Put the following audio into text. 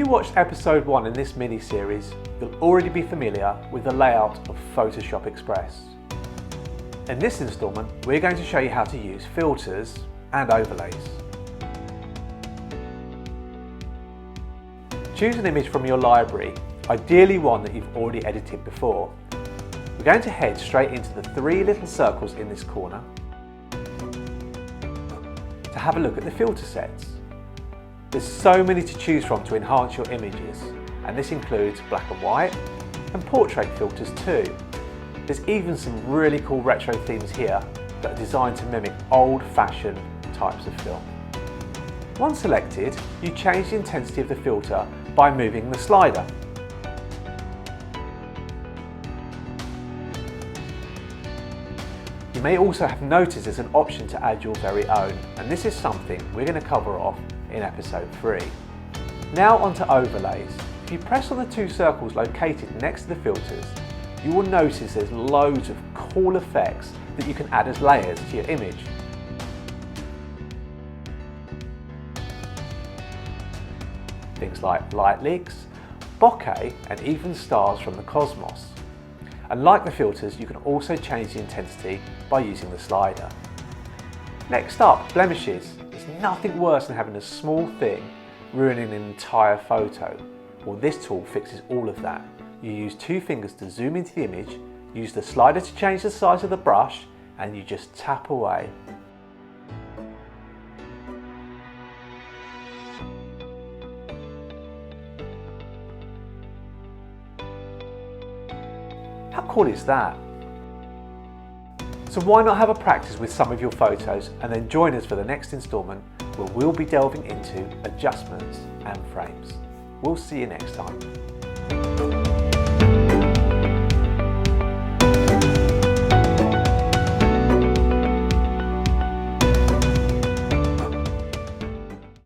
you watched episode 1 in this mini-series, you'll already be familiar with the layout of Photoshop Express. In this instalment, we're going to show you how to use filters and overlays. Choose an image from your library, ideally one that you've already edited before. We're going to head straight into the 3 little circles in this corner to have a look at the filter sets. There's so many to choose from to enhance your images, and this includes black and white and portrait filters too. There's even some really cool retro themes here that are designed to mimic old-fashioned types of film. Once selected, you change the intensity of the filter by moving the slider. You may also have noticed there's an option to add your very own, and this is something we're going to cover off in episode 3. Now onto overlays. If you press on the 2 circles located next to the filters, you will notice there's loads of cool effects that you can add as layers to your image. Things like light leaks, bokeh, and even stars from the cosmos. And like the filters, you can also change the intensity by using the slider. Next up, blemishes. There's nothing worse than having a small thing ruining an entire photo. Well, this tool fixes all of that. You use 2 fingers to zoom into the image, use the slider to change the size of the brush, and you just tap away. How cool is that? So why not have a practice with some of your photos and then join us for the next instalment where we'll be delving into adjustments and frames. We'll see you next time.